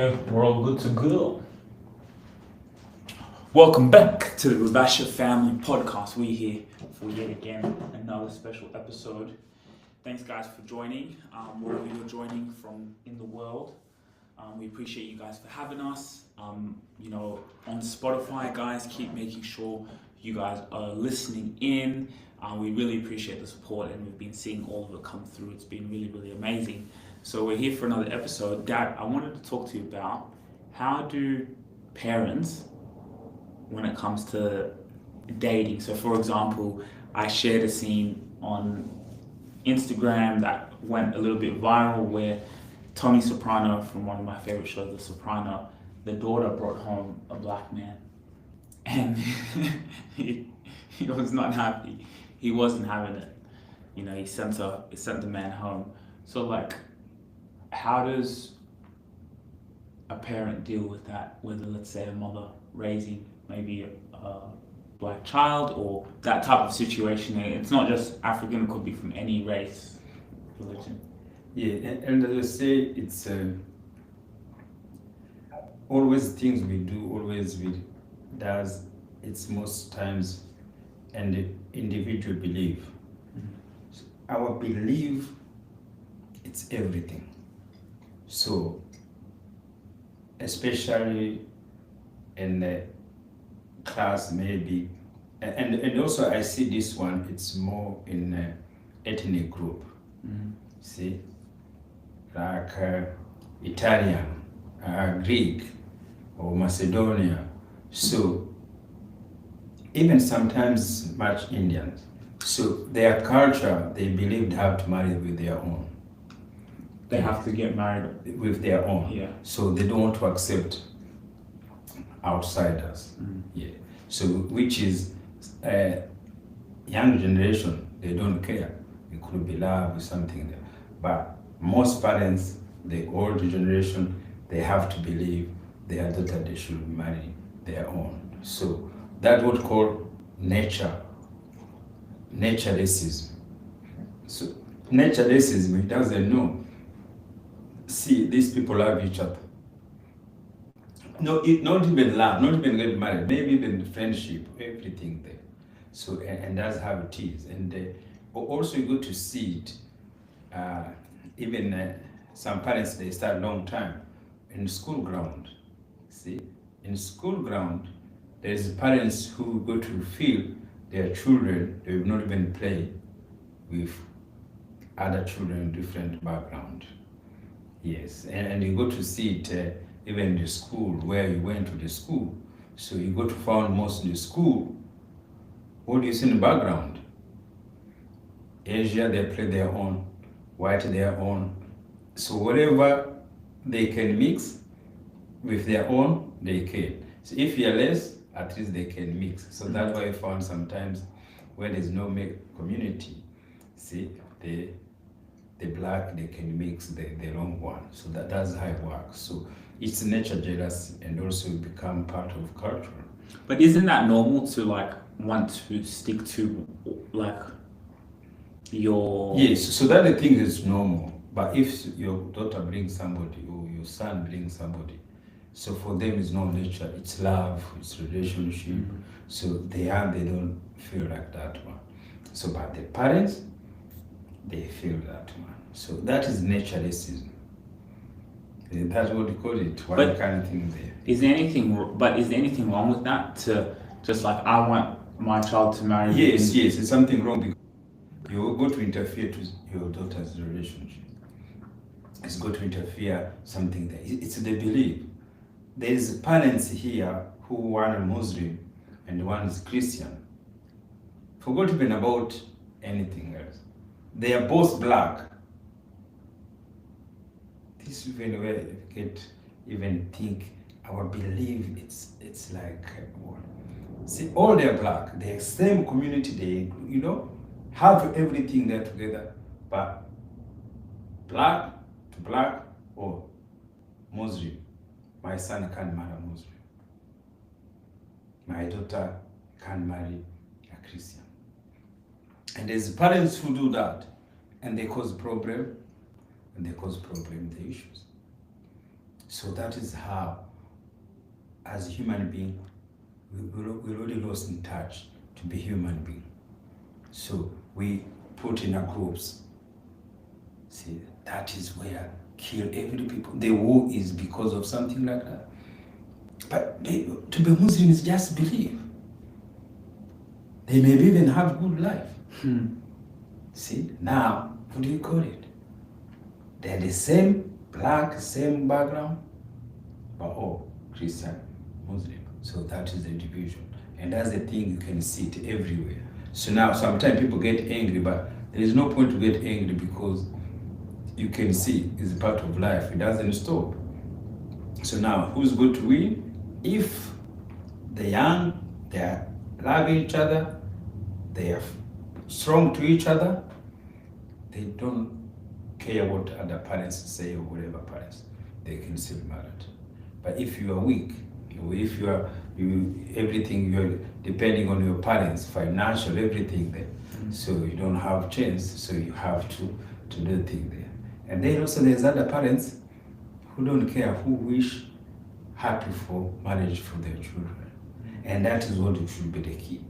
Okay, we're all good to go. Welcome back to the Rubasha Family Podcast. We're here for yet again another special episode. Thanks, guys, for joining. Wherever you're joining from in the world, we appreciate you guys for having us. On Spotify, guys, keep making sure you guys are listening in. We really appreciate the support, and we've been seeing all of it come through. It's been really, really amazing. So we're here for another episode. Dad, I wanted to talk to you about how do parents, when it comes to dating. So, for example, I shared a scene on Instagram that went a little bit viral where Tony Soprano from one of my favorite shows, The Soprano, the daughter brought home a black man, and he was not happy. He wasn't having it. He sent the man home. So, like, how does a parent deal with that? Whether, let's say, a mother raising maybe a black child or that type of situation. It's not just African, it could be from any race, religion. Yeah, and as I say, it's always things we do, always we does, it's most times and the individual belief. Our belief, it's everything. So, especially in the class maybe, and also I see this one, it's more in ethnic group. See, like Italian, Greek, or Macedonia. So even sometimes much Indians. So their culture, they believe they have to marry with their own. They have to get married with their own. Yeah. So they don't want to accept outsiders. Yeah. So which is young generation, they don't care. It could be love or something there. But most parents, the old generation, they have to believe their daughter they should marry their own. So that's what called nature racism. So nature racism, it doesn't know. See, these people love each other. No, not even love, not even get married, maybe even friendship, everything there. So, and that's how it is. And also you go to see it, even some parents, they start long time in school ground. See, in school ground, there's parents who go to feel their children, they will not even play with other children in different background. Yes, and you go to see it even in the school, where you went to the school. So you go to find most in the school, what do you see in the background? Asia, they play their own, white their own. So whatever they can mix with their own, they can. So if you're less, at least they can mix. So that's why I found sometimes when there's no community, see, the black, they can mix the wrong one. So that's how it works. So it's nature jealousy and also become part of culture. But isn't that normal to like want to stick to like your... Yes, so that the thing is normal. But if your daughter brings somebody or your son brings somebody, so for them it's not nature, it's love, it's relationship. So they don't feel like that one. So but the parents, they feel that one. So that is nature racism. That's what we call it. One kind of thing there. Is there anything wrong with that? To just like, I want my child to marry? Yes, it's something wrong because you go to interfere to your daughter's relationship. It's going to interfere something there. It's the belief. There's parents here who one a Muslim and one is Christian. Forgot even about anything else. They are both black. This is even where you get even think our belief. It's like see, all they're black. The same community. They have everything there together. But black to black or Muslim. My son can't marry a Muslim. My daughter can't marry a Christian. And there's parents who do that, and they cause problem, the issues. So that is how, as a human being, we already lost in touch to be human being. So we put in our groups. See, that is where kill every people. The war is because of something like that. But to be Muslim is just believe. They may even have good life. See, now, what do you call it? They're the same black, same background, but all Christian, Muslim. So that is the division. And that's the thing, you can see it everywhere. So now, sometimes people get angry, but there is no point to get angry because you can see it's part of life. It doesn't stop. So now, who's going to win? If the young, they are loving each other, they are strong to each other, they don't care what other parents say or whatever parents, they can still marry. But if you are weak, if everything you're depending on your parents, financial, everything there, so you don't have chance, so you have to do things there. And then also there's other parents who don't care, who wish happy for marriage for their children. And that is what it should be the key.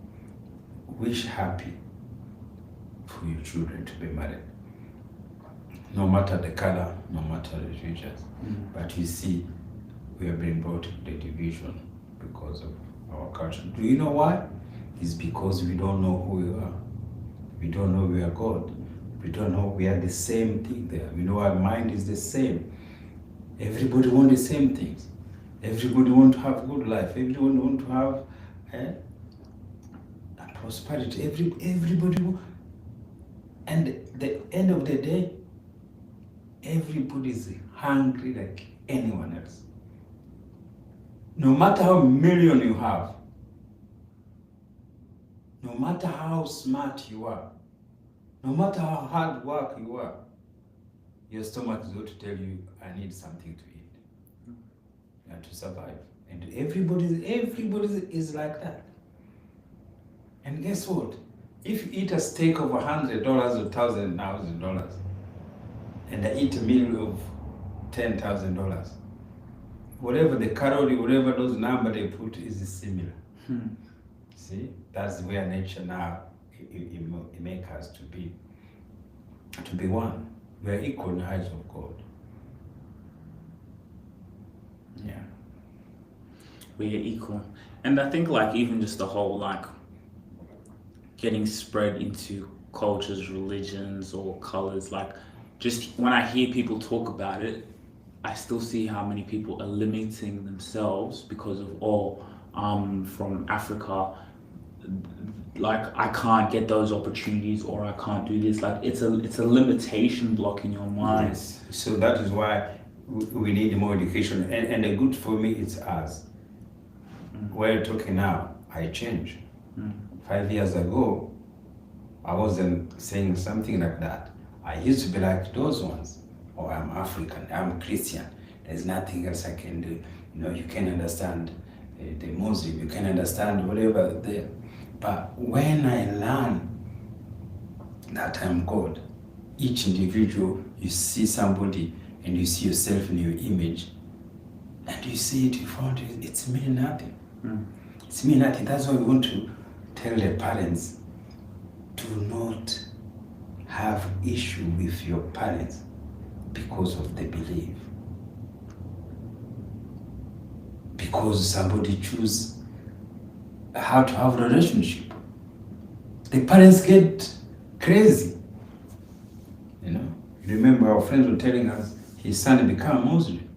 Wish happy for your children to be married. No matter the color, no matter the religion. But you see, we have been brought to the division because of our culture. Do you know why? It's because we don't know who we are. We don't know we are God. We don't know we are the same thing there. We know our mind is the same. Everybody wants the same things. Everybody wants to have good life. Everyone wants to have prosperity. Everybody and at the end of the day, everybody is hungry like anyone else. No matter how million you have, no matter how smart you are, no matter how hard work you are, your stomach is going to tell you, I need something to eat and to survive. And everybody is like that. And guess what? If you eat a steak of $100 or $1,000, and I eat a meal of $10,000, whatever the calorie, whatever those numbers they put is similar. See, that's where nature now it makes us to be one. We are equal in the eyes of God. Yeah, we are equal, and I think like even just the whole like getting spread into cultures, religions, or colors. Like just when I hear people talk about it, I still see how many people are limiting themselves because of from Africa. Like I can't get those opportunities, or I can't do this. Like it's a limitation block in your mind. Yes. So that is why we need more education. And the good for me it's us. We're talking now. I changed. 5 years ago, I wasn't saying something like that. I used to be like those ones. Oh, I'm African, I'm Christian. There's nothing else I can do. You can understand the Muslim, you can understand whatever there. But when I learn that I'm God, each individual, you see somebody and you see yourself in your image, and you see it in front of you, it's mean nothing. It's mean nothing. That's why we want to tell the parents, do not have issue with your parents because of the belief. Because somebody choose how to have a relationship. The parents get crazy. Remember our friends were telling us his son became Muslim.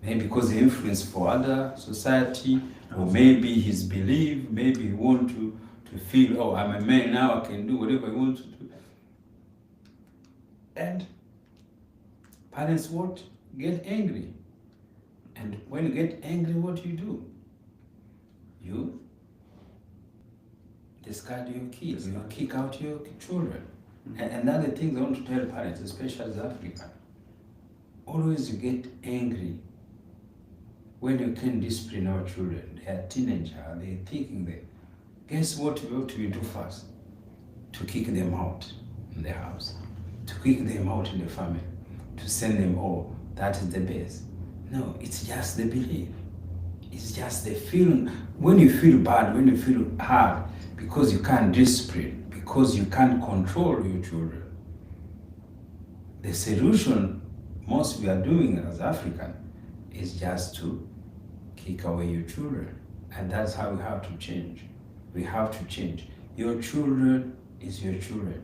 Maybe because he influenced for other society, or maybe his belief, maybe he want to feel, oh, I'm a man now, I can do whatever I want to do. And parents what? Get angry. And when you get angry, what do? You discard your kids, you kick out your children. And another thing I want to tell parents, especially as African, always you get angry when you can discipline our children. They are teenagers, they're thinking that. Guess what we do first? To kick them out in the house, to kick them out in the family, to send them all that is the best. No, it's just the belief. It's just the feeling. When you feel bad, when you feel hard, because you can't discipline, because you can't control your children. The solution most we are doing as African is just to kick away your children. And that's how we have to change. We have to change. Your children is your children.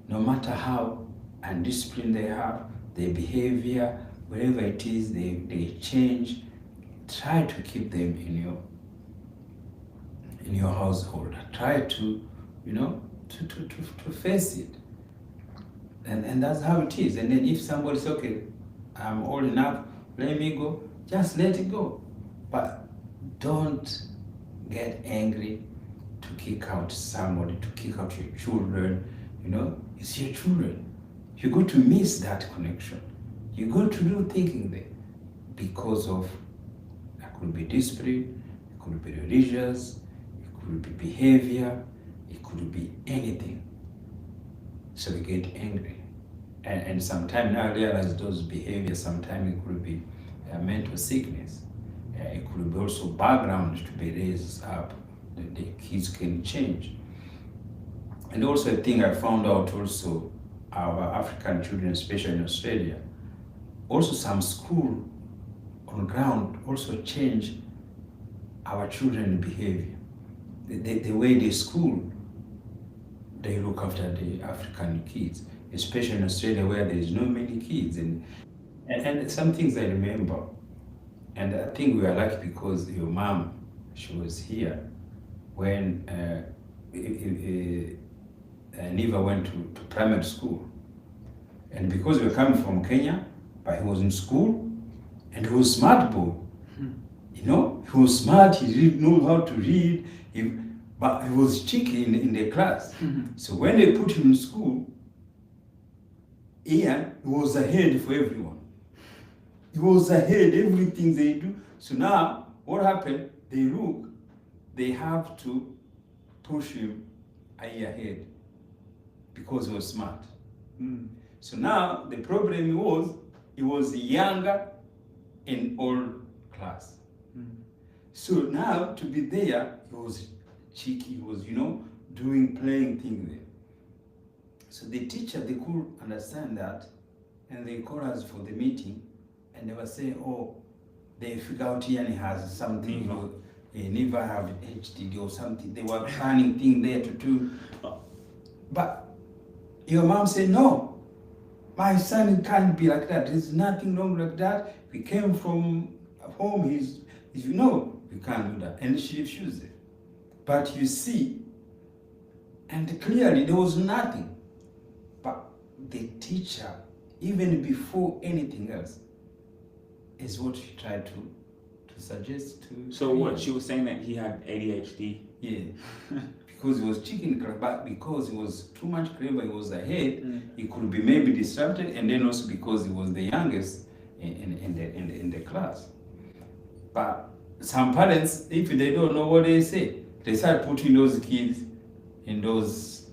No matter how undisciplined they have, their behavior, whatever it is, they change. Try to keep them in your household. Try to, to face it. And that's how it is. And then if somebody says, okay, I'm old enough, let me go, just let it go. But don't get angry to kick out somebody, to kick out your children. It's your children. You're going to miss that connection. You're going to do thinking there because of, it could be discipline, it could be religious, it could be behavior, it could be anything. So we get angry. And sometimes now I realize those behaviors, sometimes it could be mental sickness. It could be also background to be raised up. The kids can change. And also a thing I found out also, our African children, especially in Australia, also some school on ground also change our children's behavior. The way they school, they look after the African kids, especially in Australia where there is no many kids. And some things I remember, and I think we are lucky because your mom, she was here when Niva went to primary school. And because we were coming from Kenya, but he was in school, and he was smart boy. He was smart, he didn't know how to read, but he was cheeky in the class. So when they put him in school, Ian was ahead for everyone. He was ahead, everything they do. So now, what happened? They have to push him a year ahead because he was smart. So now, the problem was, he was younger in all class. So now, to be there, he was cheeky, he was, playing thing there. So the teacher, they could understand that, and they called us for the meeting, and they were saying, they figure out Ian has something, never have HDD or something. They were planning thing there to do. But your mom said, no, my son can't be like that. There's nothing wrong like that. We came from home, we can't do that. And she refused it. But you see, and clearly there was nothing. But the teacher, even before anything else, is what she tried to suggest to. So what, she was saying that he had ADHD? Yeah. Because he was cheating, but because he was too much clever, he was ahead, he could be maybe disrupted, and then also because he was the youngest in the class. But some parents, if they don't know what they say, they start putting those kids in those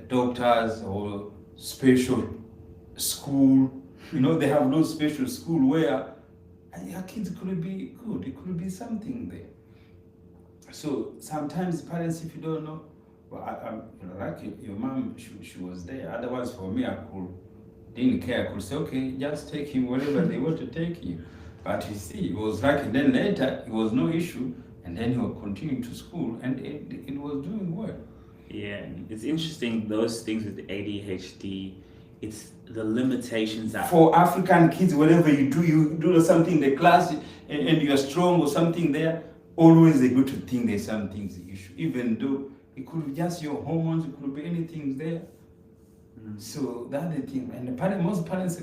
doctors or special school. They have those special school where your kids could be good. It could be something there. So sometimes parents, if you don't know, like your mom, she was there. Otherwise, for me, didn't care. I could say, okay, just take him wherever they want to take him. But you see, it was like, then later, it was no issue, and then he would continue to school, and it was doing well. Yeah, it's interesting, those things with the ADHD, it's the limitations that... For African kids, whatever you do something in the class, and you're strong or something there, always they go to think there's something issue, even though it could be just your hormones, it could be anything there. So that's the thing. And most parents,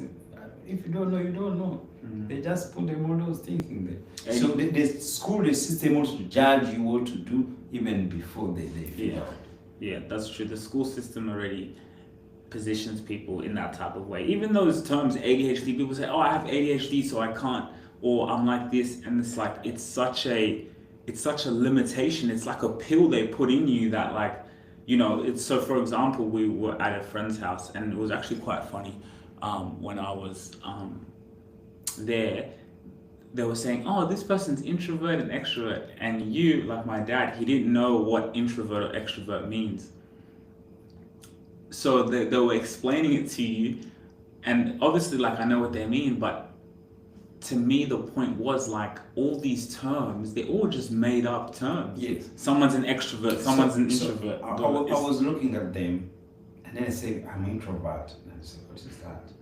if you don't know, you don't know. They just put them all those thinking there. And so the school system also judge you what to do even before they figure out. Yeah, that's true. The school system already positions people in that type of way. Even those terms, ADHD, people say, I have ADHD, so I can't, or I'm like this, and it's like, it's such a limitation. It's like a pill they put in you that so for example, we were at a friend's house, and it was actually quite funny when I was there, they were saying, oh, this person's introvert and extrovert. And you, like my dad, he didn't know what introvert or extrovert means. So they were explaining it to you. And obviously, like, I know what they mean, but to me, the point was like all these terms, they're all just made up terms. Yes. Someone's an extrovert, someone's an introvert. I was looking at them, and then I say, I'm an introvert. And I say, what is that?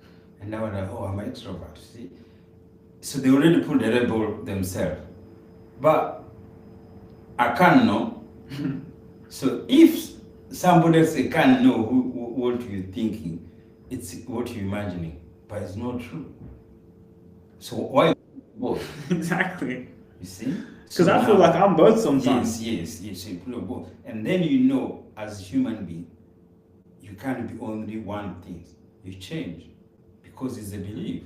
And now I'm like, oh, I'm an extrovert. See? So they already put the label themselves. But I can't know. So if somebody else can't know what you're thinking, it's what you're imagining, but it's not true. So why both? Exactly. You see? Because I feel like I'm both sometimes. Yes. You put both. And then you know, as a human being, you can't be only one thing. You change. Because it's a belief.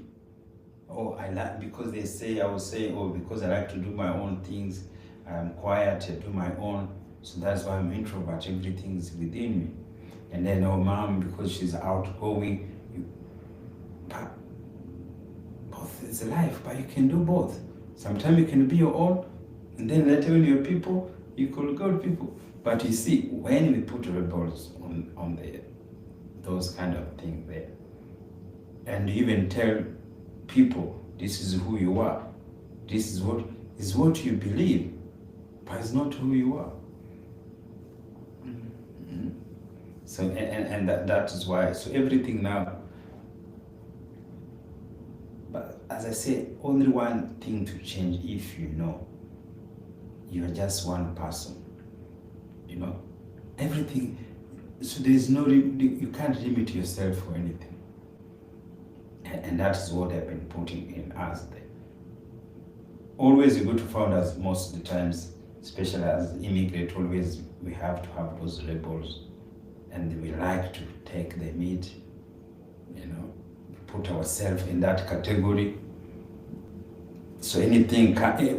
Oh, I like, because they say, I will say, oh, because I like to do my own things, I'm quiet, I do my own, so that's why I'm introvert, everything's within me. And then, oh, mom, because she's outgoing, but both is life, but you can do both. Sometimes you can be your own, and then later when you're people, you could go to people. But you see, when we put labels on those kind of things there, and even tell people, this is who you are, this is what you believe, but it's not who you are. Mm-hmm. So and that is why, so everything now, but as I say, only one thing to change, if you know you're just one person, you know, everything, so there is no, you can't limit yourself for anything. And that is what they've been putting in us there. Always you go to find us most of the times, especially as immigrant, always we have to have those labels, and we like to take the meat, you know, put ourselves in that category. So anything,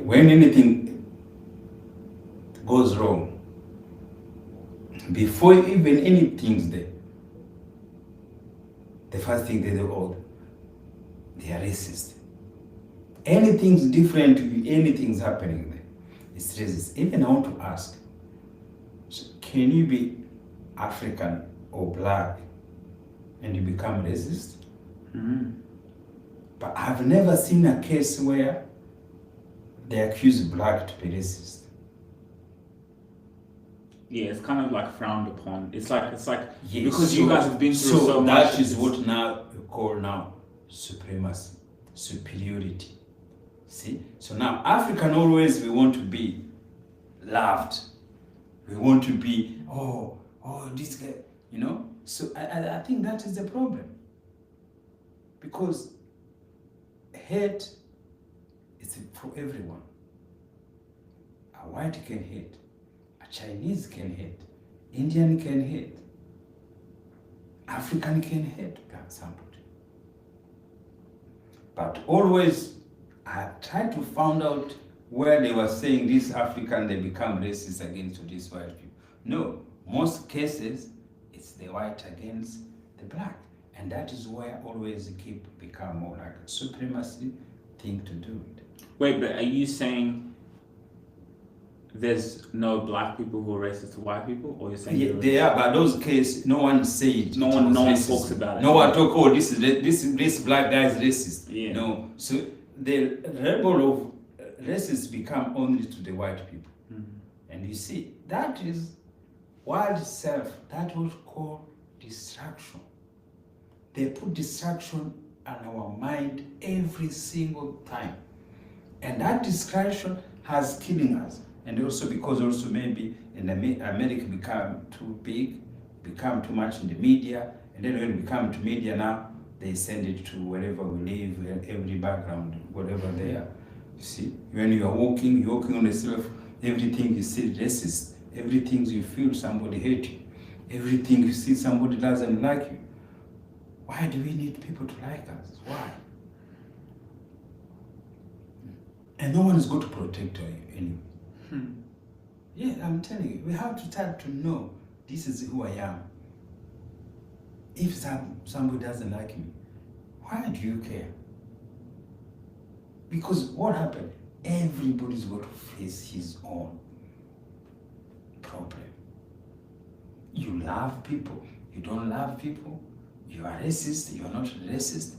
when anything goes wrong, before even anything's there, the first thing they do, oh, they are racist. Anything's different, anything's happening there, it's racist. Even I want to ask, so can you be African or black and you become racist? Mm-hmm. But I've never seen a case where they accuse black to be racist. Yeah, it's kind of like frowned upon. It's like Yes, because you guys have been through so much. That is what now you call now supremacy, superiority. See? So now African, always we want to be loved. We want to be, oh, this guy, you know? So I think that is the problem. Because hate is for everyone. A white can hate, a Chinese can hate, Indian can hate, African can hate somebody. But always I try to find out where they were saying this African, they become racist against these white people. No, most cases it's the white against the black. And that is where always keep become more like a supremacy thing to do it. Wait, but are you saying there's no black people who are racist to white people, or you're saying Yeah, they are, but those cases no one said. No one talks about it. No one talk. Oh, this black guy is racist. Yeah. No. So the label of racist become only to the white people. Mm-hmm. And you see, that is world self. That was called distraction. They put distraction on our mind every single time. And that distraction has killing us. And also because also maybe in America become too big, become too much in the media, and then when we come to media now, they send it to wherever we live, every background, whatever they are. You see, when you are walking, you're walking on yourself, everything you see racist, everything you feel somebody hate you, everything you see somebody doesn't like you. Why do we need people to like us? Why? And no one is going to protect you anyway. Yeah, I'm telling you, we have to start to know this is who I am. If somebody doesn't like me, why do you care? Because what happened? Everybody's got to face his own problem. You love people, you don't love people, you are racist, you are not racist.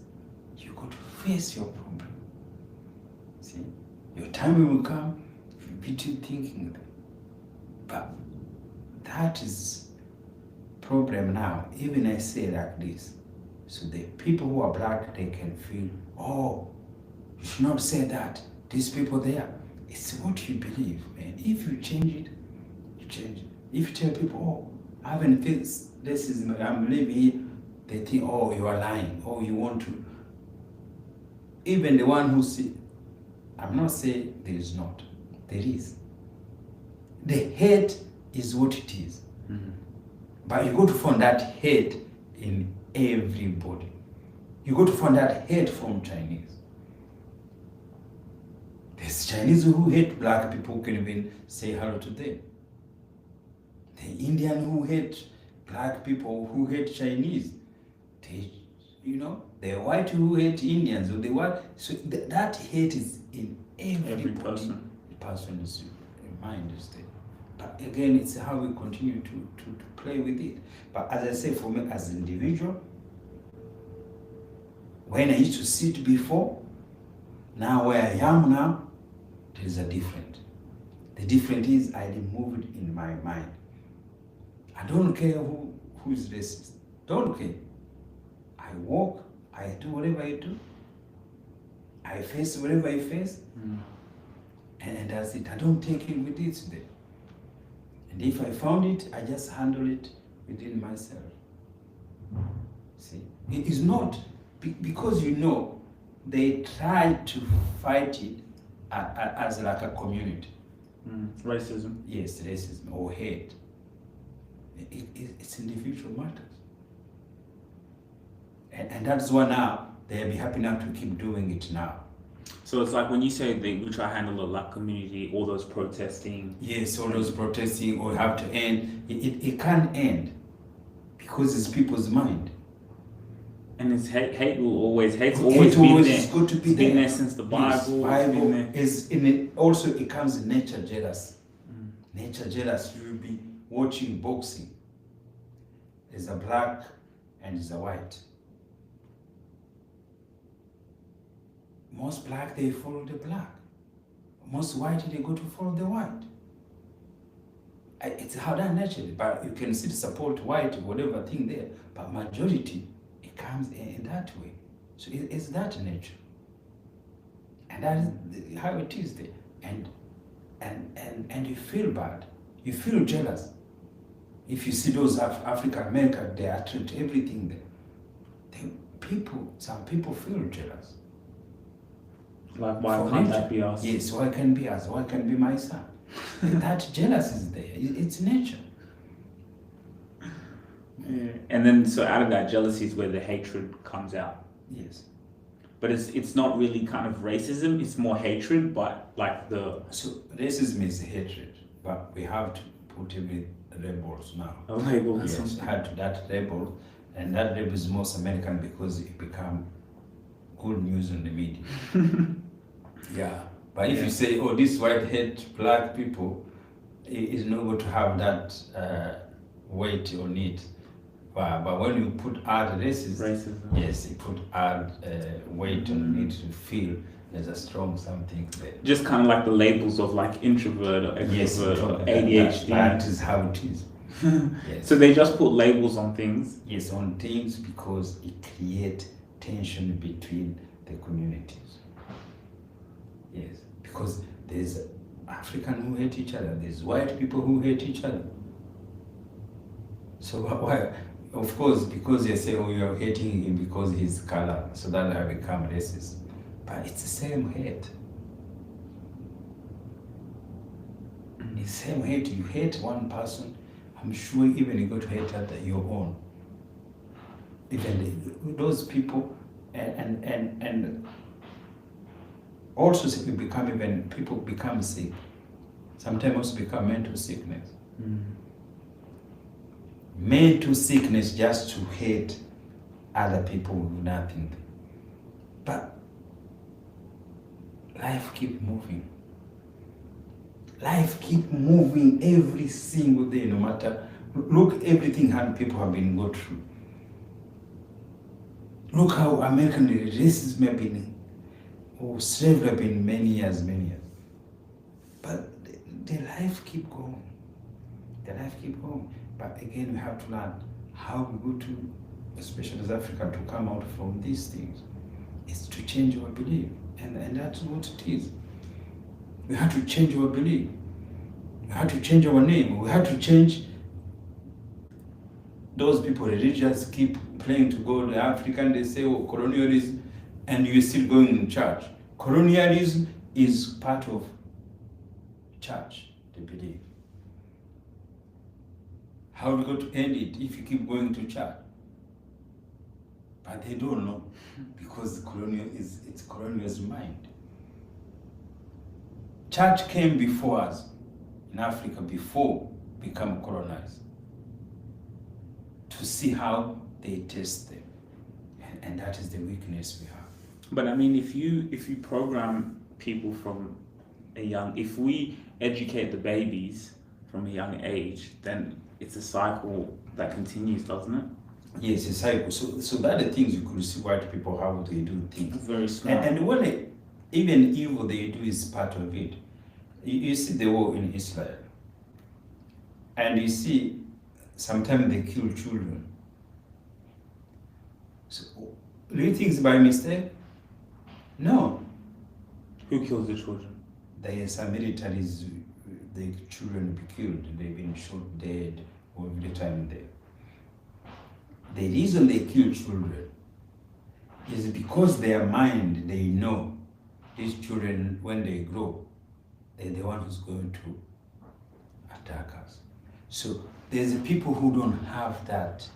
You got to face your problem. See? Your time will come, you'll be thinking. But that is problem now. Even I say like this. So the people who are black, they can feel, oh, you should not say that. These people there. It's what you believe, man. If you change it, you change it. If you tell people, oh, I haven't faced racism, I'm living here, they think, oh, you are lying, oh, you want to. Even the one who see, I'm not saying there is not. There is. The hate is what it is. Mm-hmm. But you got to find that hate in everybody. You got to find that hate from Chinese. There's Chinese who hate black people who can even say hello to them. The Indian who hate black people who hate Chinese. They, the white who hate Indians, or the white. So that hate is in every person. The person is in mind is there. But again, it's how we continue to play with it. But as I say, for me as an individual, when I used to sit before, now where I am now, there is a difference. The difference is I removed it in my mind. I don't care who is racist. Don't care. I walk, I do whatever I do. I face whatever I face. And that's it. I don't take it with it today. And if I found it, I just handle it within myself. See? It is not because they try to fight it as like a community. Racism. Yes, racism or hate. It's individual matters. And that's why now they'll be happy now to keep doing it now. So it's like when you say we try to handle it like community, all those protesting. Yes, all those protesting or have to end. It can't end because it's people's mind. And it's hate's always been there. It's good to be it's there. Been there since the Bible. Yes, Bible is in it. Also, it comes nature jealous. Nature jealous. You will be watching boxing. There's a black and there's a white. Most black, they follow the black. Most white, they go to follow the white. It's how that naturally, but you can still support white, whatever thing there. But majority, it comes in that way. So it's that nature. And that is how it is there. And you feel bad. You feel jealous. If you see those African Americans, they attract everything there. Some people feel jealous. Like, why can't that be us? Yes, why can't be us? Why can't be my son? That jealousy is there. It's nature. Yeah. And then, so out of that jealousy is where the hatred comes out. Yes. But it's not really kind of racism. It's more hatred, but like the. So racism is hatred, but we have to put it with labels now. A label. Yes, add to that label, and that label is most American because it become good news in the media. Yeah, but if you say, oh, this white hate black people, it's not going to have that weight on it. But when you put add racism, yes, you put add weight on it to feel there's a strong something there. Just kind of like the labels of like introvert or extrovert or ADHD. That is how it is. Yes. So they just put labels on things? Yes, on things because it creates tension between the communities. Yes, because there's African who hate each other, there's white people who hate each other. So why? Of course, because they say, oh, you're hating him because he's color, so that I become racist. But it's the same hate. It's the same hate. You hate one person, I'm sure even you go to hate your own. Even those people, and also people become sick. Sometimes also become mental sickness. Mental sickness just to hate other people with nothing. But life keep moving. Life keep moving every single day, no matter. Look, everything how people have been go through. Look how American racism have been, or slavery have been many years. But the life keep going. The life keep going. But again, we have to learn how we go to, especially as Africa, to come out from these things. It's to change our belief. And that's what it is. We have to change our belief. We have to change our name. We have to change. Those people religious keep playing to God. The African, they say, oh, colonialism, and you're still going in church. Colonialism is part of church, they believe. How are we going to end it if you keep going to church? But they don't know, because it's colonial's mind. Church came before us in Africa, before become colonized, to see how they test them, and that is the weakness we have. But I mean, if you program people from a young, if we educate the babies from a young age, then it's a cycle that continues, doesn't it? Yes, it's a cycle. So that are the things you could see white people how they do things. Very smart. And when even evil they do is part of it. You see the war in Israel, and you see sometimes they kill children. So, do you think it's by mistake? No. Who kills the children? There are some militaries, the children be killed, they've been shot dead every time there. The reason they kill children is because their mind, they know these children, when they grow, they're the one who's going to attack us. So there's people who don't have that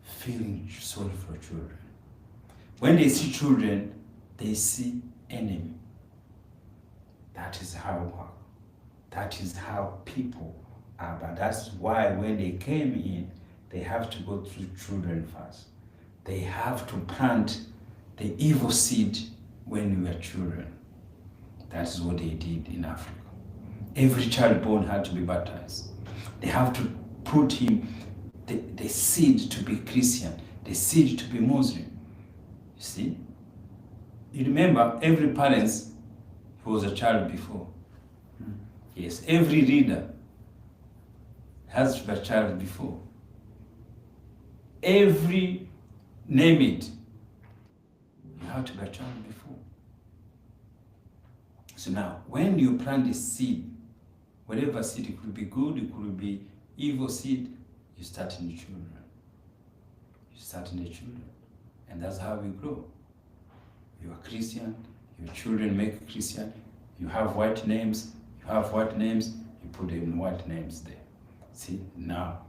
feeling sorry for children. When they see children, they see enemy. That is how that is how people are. But that's why when they came in, they have to go through children first. They have to plant the evil seed when we were children. That's what they did in Africa. Every child born had to be baptized. They have to put him, the seed to be Christian, the seed to be Muslim. You see? You remember, every parent was a child before. Yes, every reader has to be a child before. Every, name it, you have to be a child before. So now, when you plant a seed, whatever seed, it could be good, it could be evil seed, you start in the children. You start in the children. And that's how we grow. You are Christian, your children make Christian, you have white names, you put them in white names there. See, now,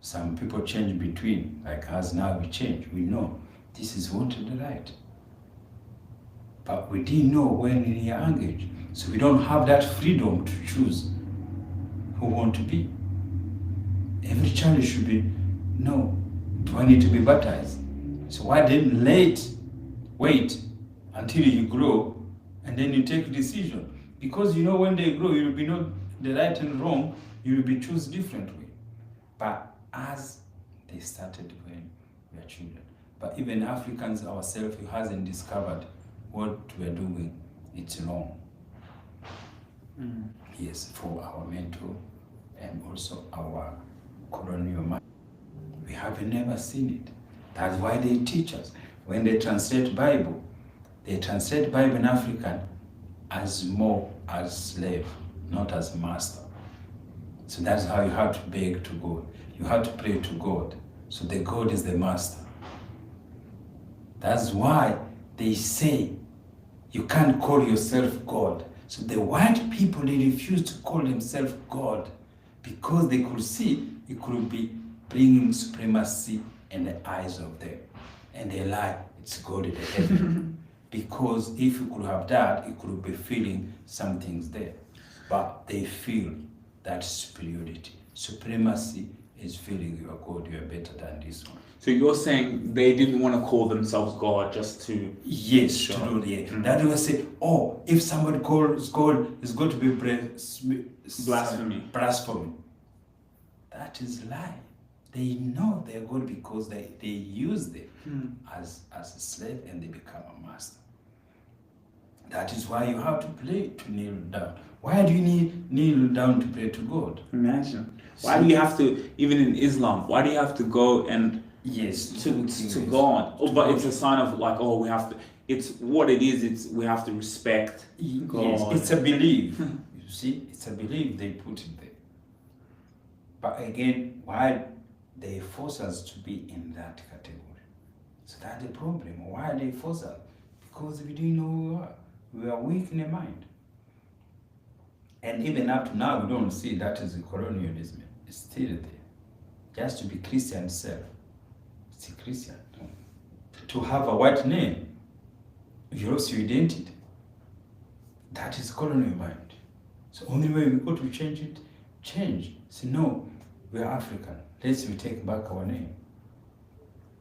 some people change between, like us now we change, we know this is wanted right. But we didn't know when in a young age. So we don't have that freedom to choose who want to be. Every child should be, no, do I need to be baptized? So why didn't wait until you grow and then you take a decision? Because you know when they grow, you will be not the right and wrong, you will be choose differently. But as they started when we are children. But even Africans ourselves who hasn't discovered what we are doing, it's wrong. Yes, for our mental and also our colonial mind. We have never seen it. That's why they teach us. When they translate Bible in African as more as slave, not as master. So that's how you have to beg to God. You have to pray to God. So the God is the master. That's why they say you can't call yourself God. So the white people, they refuse to call themselves God because they could see it could be bringing supremacy in the eyes of them. And they lie, it's God in the heaven. Because if you could have that, you could be feeling something's there. But they feel that superiority, supremacy is feeling you are God, you are better than this one. So you're saying they didn't want to call themselves God just to... Yes, Sure. to do the that will say, oh, if somebody calls God, it's going to be Blasphemy. Blasphemy. That is lie. They know they're God because they use them as a slave and they become a master. That is why you have to pray to kneel down. Why do you need kneel down to pray to God? Imagine. Why do you have to, even in Islam, why do you have to go and Yes, to God? Oh, but it's a sign of like, oh, we have to, it's what it is, it's we have to respect God. Yes, it's a belief. You see, it's a belief they put it there. But again, why they force us to be in that category? So that's the problem. Why they force us? Because we didn't know who we are. We are weak in the mind. And even up to now, we don't see that as a colonialism. It's still there. Just to be Christian self. It's a Christian. To have a white name, you lost your identity. That is colonial mind. So only way we go to change it, change. Say, no, we are African. Let's we take back our name.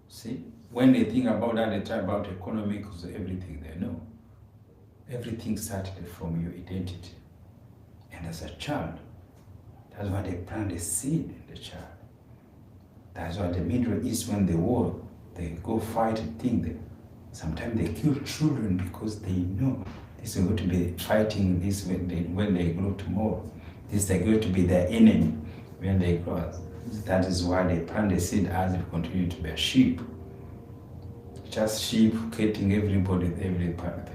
See? When they think about that, they try about economics, everything they know. Everything started from your identity. And as a child, that's why they plant a seed in the child. That's why the Middle East, when they war, they go fight and think that sometimes they kill children because they know this is going to be fighting this when they grow tomorrow. This is going to be their enemy when they grow up. That is why they plant the seed as they continue to be a sheep. Just sheep getting everybody, every part.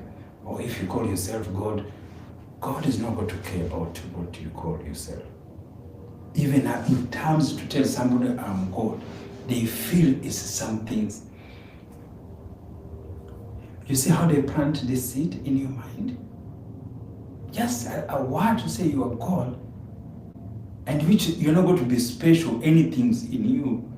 Or if you call yourself God, God is not going to care about what you call yourself. Even in terms to tell somebody I'm God, they feel it's something. You see how they plant the seed in your mind? Just a word to say you are God, and which you're not going to be special, anything's in you.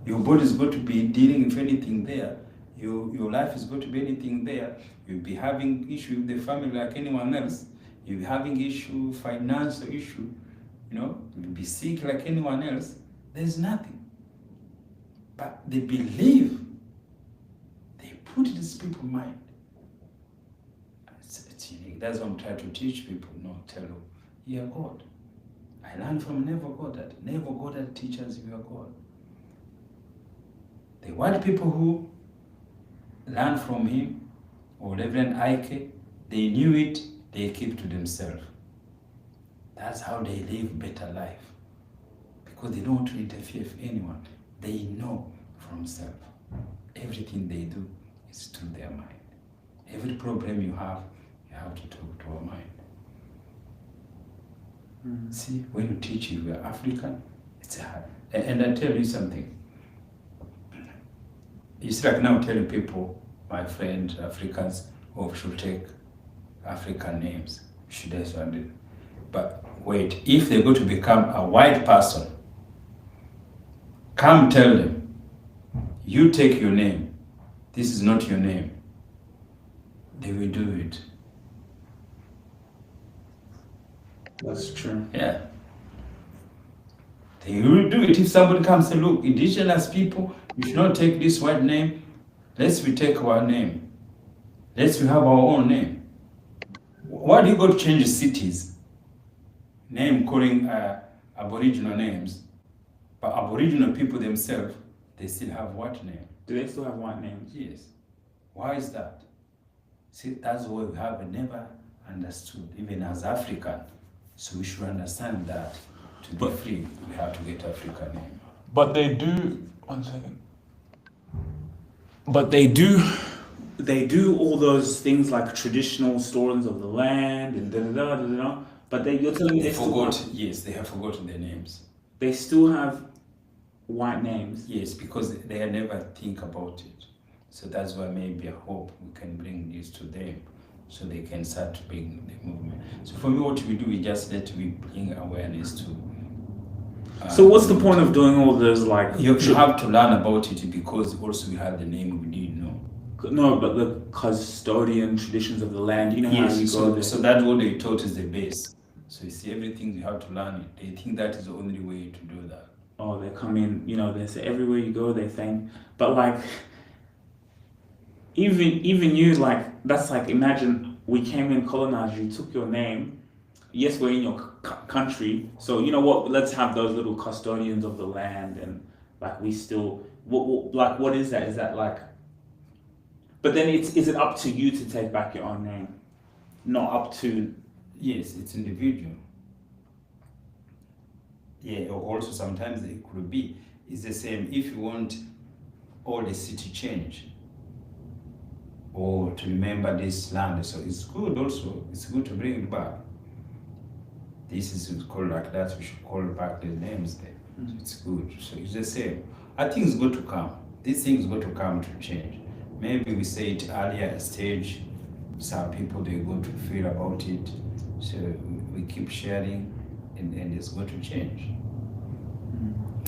Your body is going to be dealing with anything there. Your life is going to be anything there. You'll be having issue with the family like anyone else. You'll be having issue, financial issue. You know, you'll be sick like anyone else. There's nothing. But they believe. They put in these people's mind. It's unique. That's what I'm trying to teach people. No, tell them, you are God. I learned from Never Goddard. Never Goddard teaches you are God. The white people who learn from him, or Reverend Ike, they knew it, they keep to themselves. That's how they live better life. Because they don't want to interfere with anyone. They know from self. Everything they do is through their mind. Every problem you have to talk to our mind. See, when you teach you are African, it's hard. And I tell you something. It's like now telling people, my friend, Africans, oh, should take African names. Should I so do? But wait, if they're going to become a white person, come tell them, you take your name. This is not your name. They will do it. That's true. Yeah. They will do it if somebody comes and look, indigenous people, you should not take this white name. Let's we take our name. Let's we have our own name. Why do you go to change cities? Name calling Aboriginal names. But Aboriginal people themselves, they still have white name. Do they still have white names? Yes. Why is that? See, that's what we have never understood, even as African. So we should understand that to be free, we have to get African name. But they do, 1 second. But they do all those things like traditional stories of the land and da. But you're telling me they forgot? Yes, they have forgotten their names. They still have white names. Yes, because they never think about it. So that's why maybe I hope we can bring this to them, so they can start to bring the movement. So for me, what we do, we just let we bring awareness to. So what's the point of doing all those like? You have to learn about it because also we have the name we didn't know. No, but the custodian traditions of the land, you know how you go there. So that's what they taught is the base. So you see, everything you have to learn it. They think that is the only way to do that. oh, they come in, you know, they say everywhere you go, they thank. But like, even you, like, that's like, imagine we came in, colonized you, took your name. Yes, we're in your country, so you know what? Let's have those little custodians of the land, and like we still, what is that? Is that like? But then is it up to you to take back your own name, not up to? Yes, it's individual. Yeah, or also sometimes it could be, it's the same if you want all the city change or to remember this land. So it's good also, it's good to bring it back. This is called like that, we should call back the names there. So it's good. So it's the same. I think it's good to come. This thing is going to come to change. Maybe we say it earlier stage, some people they go to feel about it. So we keep sharing and it's going to change.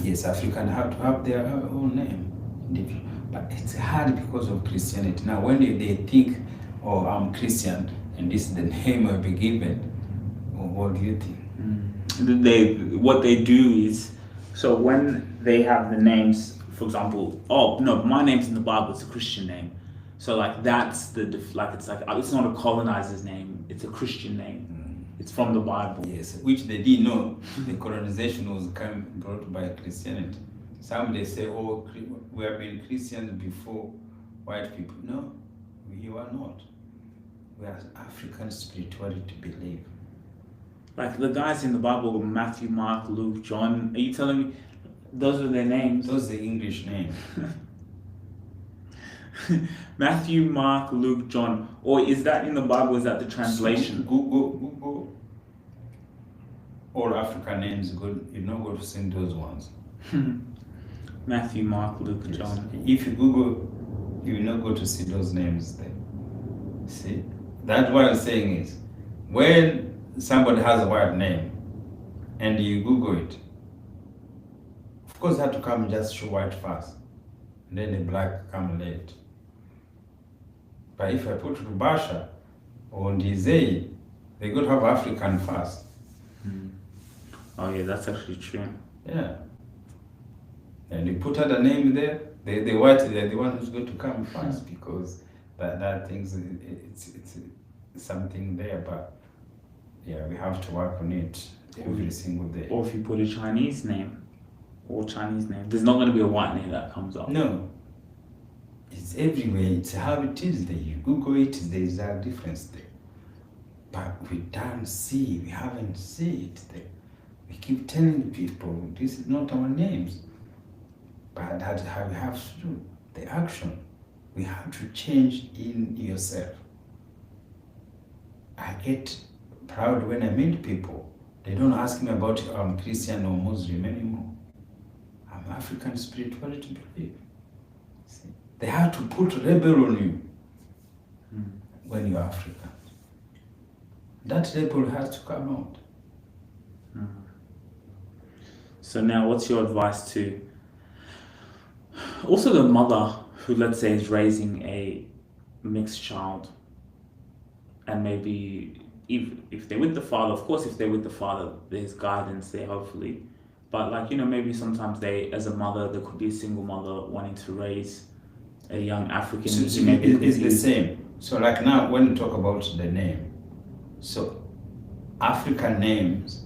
Yes, Africans have to have their own name. But it's hard because of Christianity. Now when they think, oh, I'm Christian and this is the name I'll be given, what do you think? What they do is, so when they have the names, for example, oh no, my name's in the Bible, it's a Christian name. So like that's it's not a colonizer's name, it's a Christian name. It's from the Bible. Yes, which they didn't know. The colonization was brought by Christianity. Some they say, oh, we have been Christians before white people. No, we are not. We are African spirituality belief. Like the guys in the Bible, Matthew, Mark, Luke, John, are you telling me those are their names? Those are the English names. Matthew, Mark, Luke, John. Or is that in the Bible? Is that the translation? Google all African names. Good, you're not going to see those ones. Matthew, Mark, Luke, Yes. John. If you Google, you will not go to see those names there. See, that's what I'm saying is, when somebody has a white name and you Google it, of course, you have to come just show white first, and then the black come late. But if I put Rubasha or Ndizei, they got to have African first. Oh yeah, that's actually true. Yeah. And you put other name there, the white, they're the one who's going to come first because that thing's it's something there. But yeah, we have to work on it every single day. Or if you put a Chinese name, there's not going to be a white name that comes up. No. It's everywhere. It's how it is there. You Google it, there's a difference there. But we haven't seen it there. We keep telling people this is not our names. But that's how we have to do the action. We have to change in yourself. I get proud when I meet people. They don't ask me about I'm Christian or Muslim anymore. I'm African spirituality belief. See? They have to put label on you when you're African. That label has to come out. So now what's your advice to also the mother who, let's say, is raising a mixed child, and maybe if they're with the father, of course, if they're with the father, there's guidance there, hopefully. But like, you know, maybe sometimes they, as a mother, there could be a single mother wanting to raise a young African. So it's the same. So like now, when you talk about the name, so African names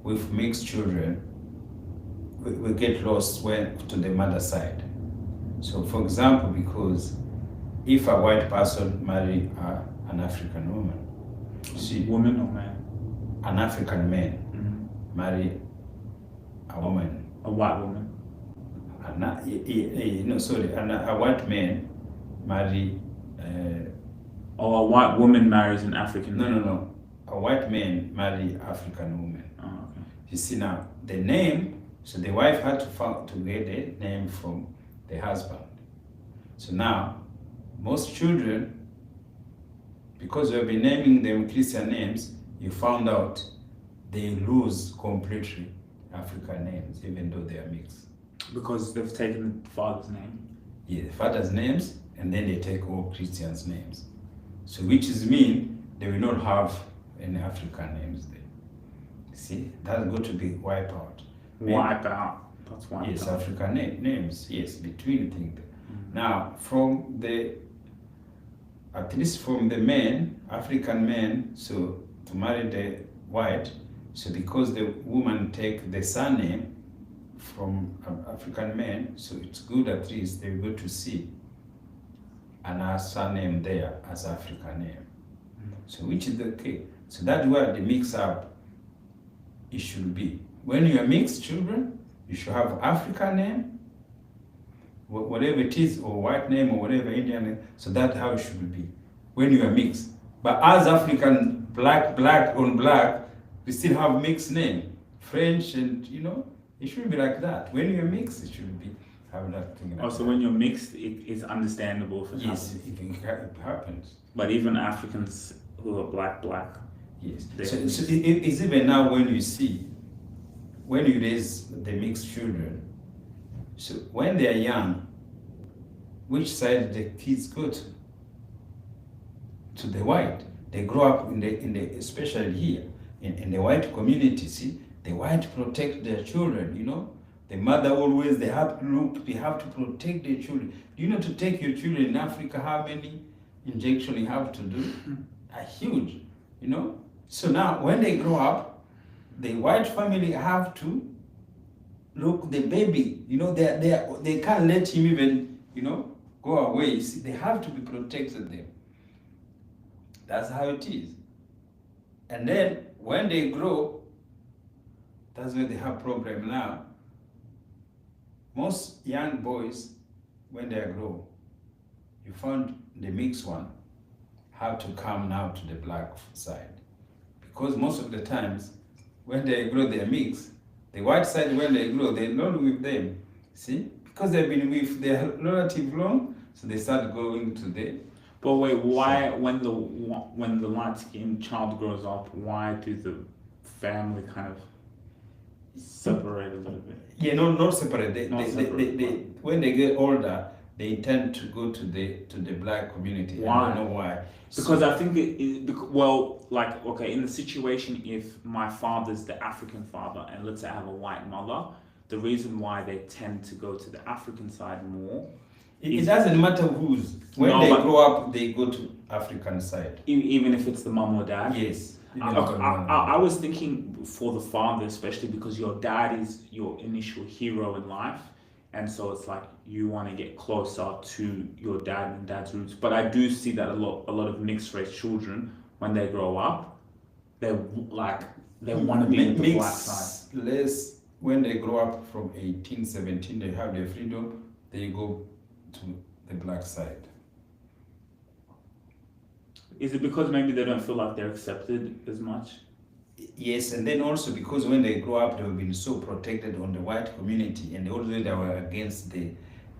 with mixed children, we get lost when to the mother side. So for example, because if a white person marry an African woman, see, woman or man? An African man marry a woman, a white woman. A white man marry. Or a white woman marries an African man. No. A white man marry African woman. Oh, okay. You see now the name. So the wife had to get the name from the husband. So now, most children, because we've been naming them Christian names, you found out they lose completely African names, even though they are mixed. Because they've taken the father's name? Yeah, the father's names, and then they take all Christians' names. So which is mean they will not have any African names there. See, that's going to be wiped out. Wipe out. That's why. Yes, African names. Yes, between things. Now, at least from the men, African men, so to marry the white, so because the woman take the surname from African men, so it's good at least they go to see and surname there as African name. So which is the case. So that's where the mix up it should be. When you are mixed children, you should have African name, whatever it is, or white name or whatever Indian name. So that's how it should be when you are mixed. But as African, black on black, we still have mixed name, French, and it shouldn't be like that. When you're mixed, it should be have that thing. Like so when you're mixed, it's understandable if it yes, happens. it happens. But even Africans who are black. Yes. So it's even now when you raise the mixed children. So when they are young, which side the kids go to? To the white. They grow up in the especially here in the white community. See, the white protect their children. The mother always they have to protect their children. To take your children in Africa, how many injections you have to do? Are huge. So now when they grow up, the white family have to look the baby. They can't let him even go away. See, they have to be protected them. That's how it is. And then when they grow, that's where they have problem now. Most young boys, when they grow, you find the mixed one have to come now to the black side. Because most of the times, when they grow, they are mixed. The white side, when they grow, they're not with them. See? Because they've been with their relative long, so they start going to the... But wait, why when the light-skinned child grows up, why do the family kind of separate a little bit? Yeah, not separate. They, when they get older, they intend to go to the black community. Why? I don't know why. Because I think in the situation, if my father's the African father and let's say I have a white mother, the reason why they tend to go to the African side more. It doesn't matter whose. When they grow up, they go to African side. Even if it's the mum or dad? Yes. I was thinking for the father, especially because your dad is your initial hero in life. And so it's like you want to get closer to your dad and dad's roots. But I do see that a lot of mixed race children, when they grow up, they want to be in the black side. Less when they grow up from 18, 17, they have their freedom, they go to the black side. Is it because maybe they don't feel like they're accepted as much? Yes, and then also because when they grow up, they've been so protected on the white community, and always they were against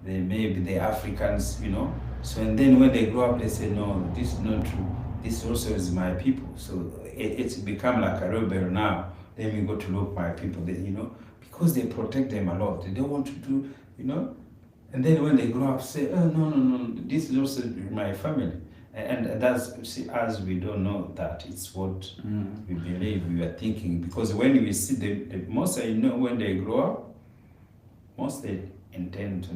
maybe the Africans, So and then when they grow up, they say, no, this is not true. This also is my people. So it's become like a rebel now. Then we go to look my people, because they protect them a lot. They don't want to do, And then when they grow up, say, oh no, this is also my family. And that's, as we don't know that, it's what we believe, we are thinking. Because when we see the most when they grow up, most they intend to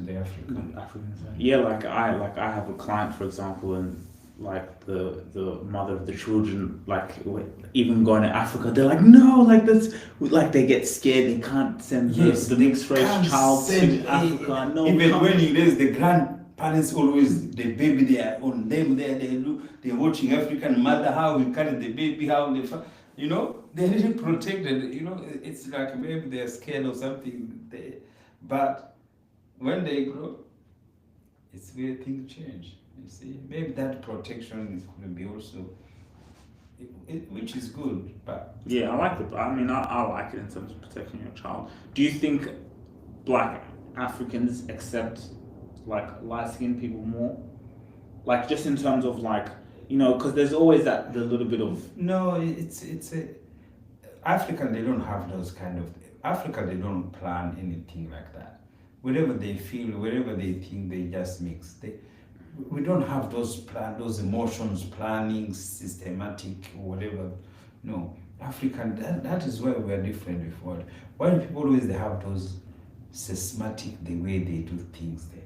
the African side. Yeah, like I have a client, for example, and like the mother of the children, like even going to Africa, they're like, no, like that's like they get scared, they can't send the mixed race child to Africa. No, even when you raise the grandparents, always the baby they are on them there, they're watching African mother, how we carry the baby, how they they're really protected, it's like maybe they're scared or something. But when they grow, it's where things change. You see, maybe that protection is going to be also, which is good. But yeah, I like it. I mean, I like it in terms of protecting your child. Do you think black Africans accept like light-skinned people more? Like just in terms of like, because there's always the little bit of... No, it's African, they don't have those kind of... Africa, they don't plan anything like that. Wherever they feel, wherever they think, they just mix. We don't have those emotions, planning, systematic, or whatever. No, African, that is where we are different before. White people always they have those systematic the way they do things there,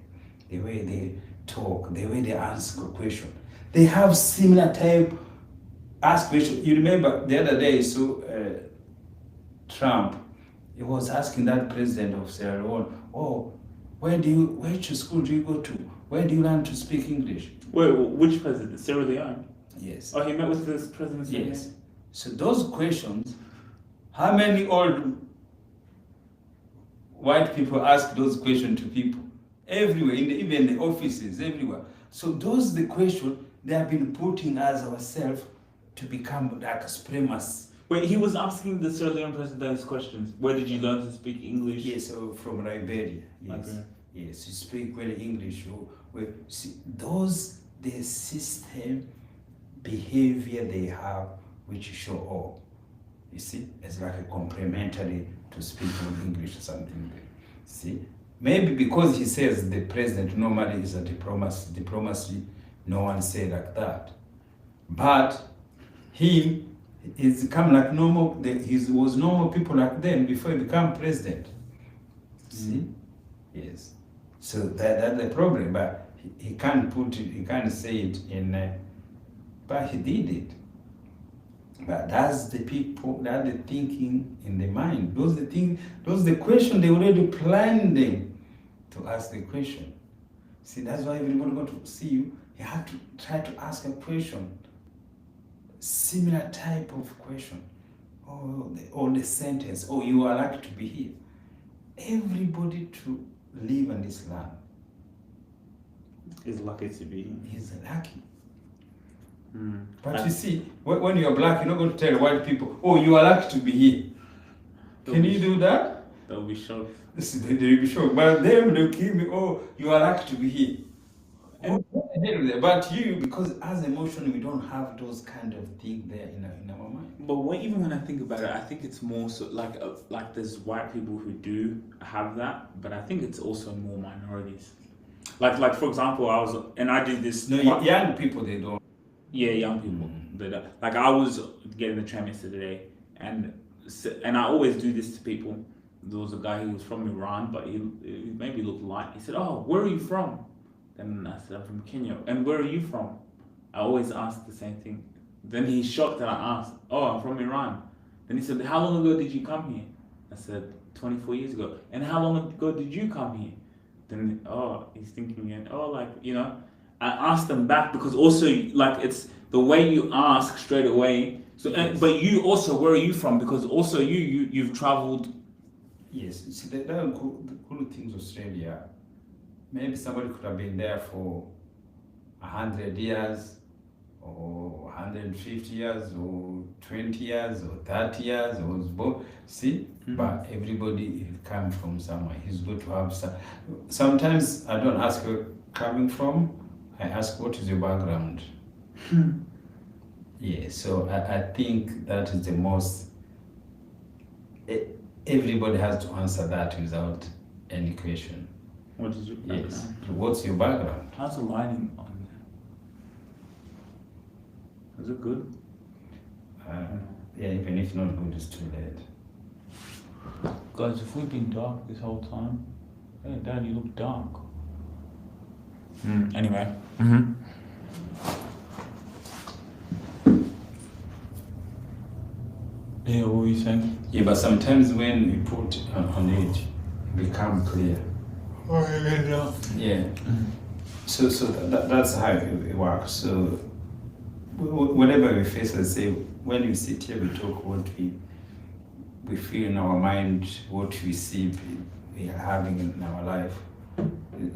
the way they talk, the way they ask a question. They have similar type ask question. You remember the other day, so Trump, he was asking that president of Sierra Leone, oh, which school do you go to? Where do you learn to speak English? Wait, which president? Sierra Leone? Yes. Oh, he met with this president? Yes. So those questions, how many old white people ask those questions to people? Everywhere, even the offices, everywhere. So those the question they have been putting us ourselves to become like supremacists. Wait, he was asking the Sierra Leone president those questions. Where did you learn to speak English? Yes, so from Liberia. Yes. Okay. Yes, you speak well English. See, those the system behavior they have which show up. You see, it's like a complementary to speak English or something. See, maybe because he says the president normally is a diplomacy, no one say like that. But him is come like normal. He was normal people like them before he became president. See, yes. So that's the problem. But he can't put it. He can't say it in. But he did it. But that's the people, that's the thinking in the mind. Those the question they already planned them to ask the question. See, that's why everybody got to see you. You have to try to ask a question, similar type of question, or the sentence, oh, you are lucky to be here. Everybody to live in this land is lucky to be here. Is lucky. But And you see, when you're black, you're not going to tell white people, oh, you are lucky to be here. Can you do that? they'll be shocked. They'll be shocked. But them, they'll kill me, oh, you are lucky to be here. And but you, because as emotion, we don't have those kind of things there in our mind. But even when I think about it, I think it's more so like there's white people who do have that, but I think it's also more minorities. Like for example, I did this. No, young people, they don't. Yeah, young people. Like I was getting the tram yesterday, and I always do this to people. There was a guy who was from Iran, but he maybe looked light. He said, "Oh, where are you from?" Then I said, "I'm from Kenya." "And where are you from?" I always ask the same thing. Then he's shocked that I asked, "Oh, I'm from Iran." Then he said, "How long ago did you come here?" I said, 24 years ago. "And how long ago did you come here?" Then he's thinking again. I asked them back because also like it's the way you ask straight away. So, Yes. but you also, where are you from? Because also you've traveled. Yes, see, the cool things Australia. Maybe somebody could have been there for 100 years, or 150 years, or 20 years, or 30 years, or was born. See, but everybody comes from somewhere. He's good to have some. Sometimes I don't ask where coming from. I ask, what is your background? Yeah, so I think that is the most. Everybody has to answer that without any question. What is your background? Yes. What's your background? How's the lighting on there? Is it good? Yeah, even if not good, it's too late. Guys, if we've been dark this whole time, hey, Dad, you look dark. Anyway. Yeah, what were you saying? Yeah, but sometimes when we put on it, it becomes clear. Yeah. So that's how it works. So whatever we face, let's say, when we sit here, we talk what we feel in our mind, what we see we are having in our life.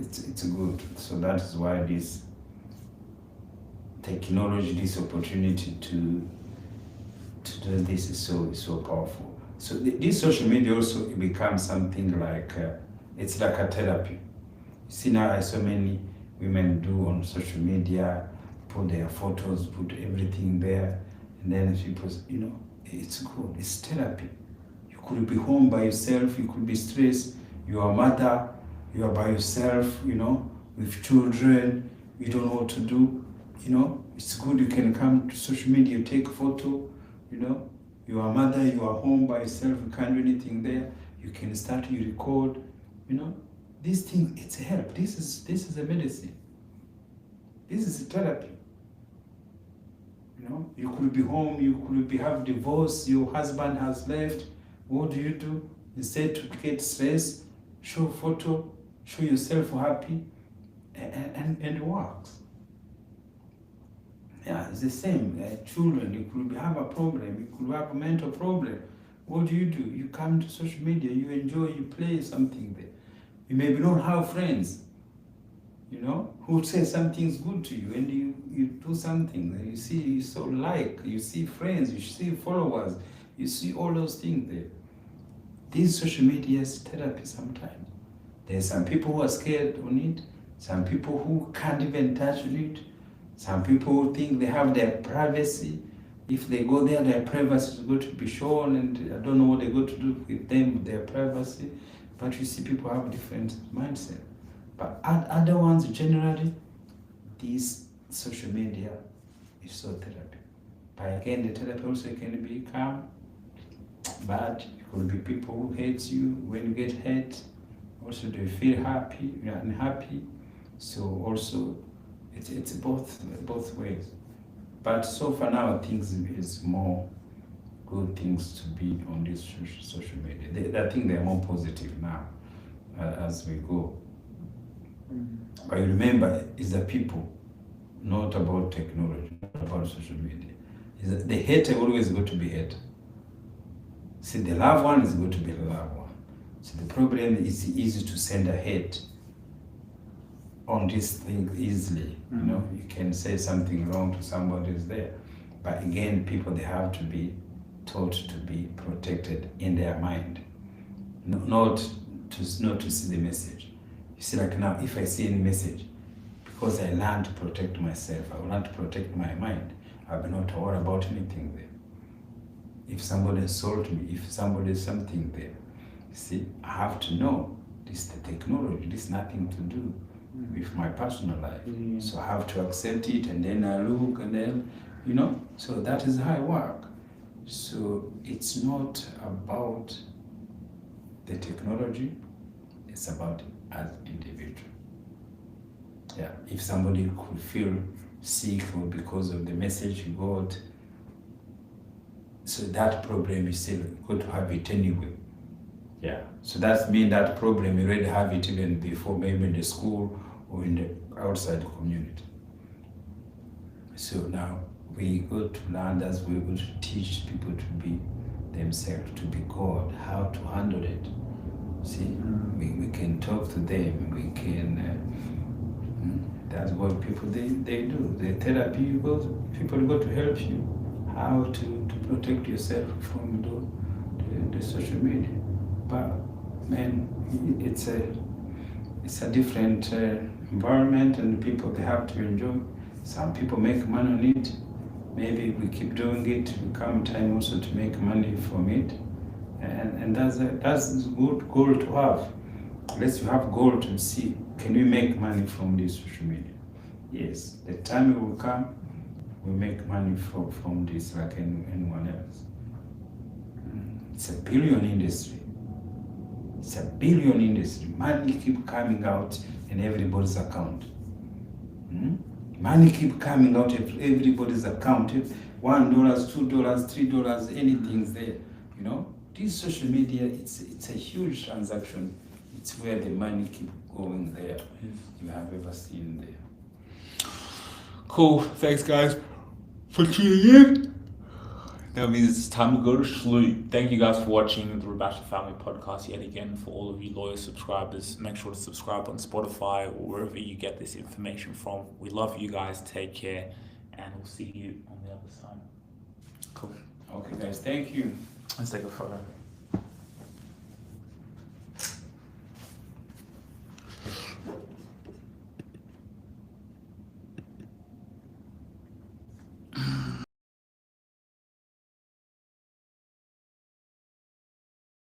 It's good. So that is why this technology, this opportunity to do this is so powerful. So this social media also it becomes something like it's like a therapy. You see now so many women do on social media, put their photos, put everything there, and then people, it's good. It's therapy. You could be home by yourself. You could be stressed. You are a mother. You are by yourself. With children. You don't know what to do. It's good. You can come to social media. You take a photo. You are a mother. You are home by yourself. You can't do anything there. You can start. You record. You know, this thing, it's a help. This is a medicine. This is a therapy. You know, you could be home, you could be have divorce, your husband has left. What do? Instead to get stressed, show photo, show yourself happy, and it works. Yeah, it's the same. Children, you could have a problem, you could have a mental problem. What do? You come to social media, you enjoy, you play something there. You maybe not have friends, you know, who say something's good to you, and you do something, you see you see friends, you see followers, you see all those things there. This social media is therapy sometimes. There's some people who are scared on it, some people who can't even touch it, some people who think they have their privacy. If they go there, their privacy is going to be shown, and I don't know what they're going to do with them, their privacy. But you see people have different mindset. But other ones, generally, this social media is so therapy. But again, the therapy also can be calm, but it could be people who hate you. When you get hate, also do you feel happy, you're unhappy. So also, it's both ways. But so far now, things is more good things to be on this social media. I think they're more positive now as we go. But remember, it's the people, not about technology, not about social media. The hater always going to be hater. See, the loved one is going to be the loved one. So the problem is easy to send a hate on this thing easily. You know, you can say something wrong to somebody who's there. But again, people, they have to be taught to be protected in their mind, not to see the message. You see, like now, if I see any message, because I learned to protect myself, I learned to protect my mind. I'll be not worried about anything there. If somebody assault me, if somebody is something there, you see, I have to know this is the technology. This is nothing to do with my personal life. So I have to accept it, and then I look, and then, you know, so that is how I work. So it's not about the technology, it's about as individual. Yeah, if somebody could feel sick or because of the message you got, so that problem is still going to have it anyway. Yeah, so that means that problem you already have it even before, maybe in the school or in the outside community. So now we go to learn, as we're going to teach people to be themselves, to be God, how to handle it. See, we can talk to them, we can, that's what people, they do. The therapy, people go to help you, how to protect yourself from the social media. But man, it's a different environment, and people, they have to enjoy. Some people make money on it. Maybe we keep doing it, will come time also to make money from it. And that's a good goal to have. Let's have goal to see, can we make money from this social media? Yes, the time will come, we make money from this like anyone else. It's a billion industry. It's a billion industry. Money keep coming out in everybody's account. Money keep coming out of everybody's account. $1, $2, $3, anything's there. You know, this social media, it's a huge transaction. It's where the money keep going there. You have ever seen there. Cool. Thanks, guys, for tuning in. That means it's time to go to sleep. Thank you guys for watching the Rabasha Family Podcast yet again. For all of you loyal subscribers, make sure to subscribe on Spotify or wherever you get this information from. We love you guys. Take care, and we'll see you on the other side. Cool. Okay, guys. Thank you. Let's take a photo.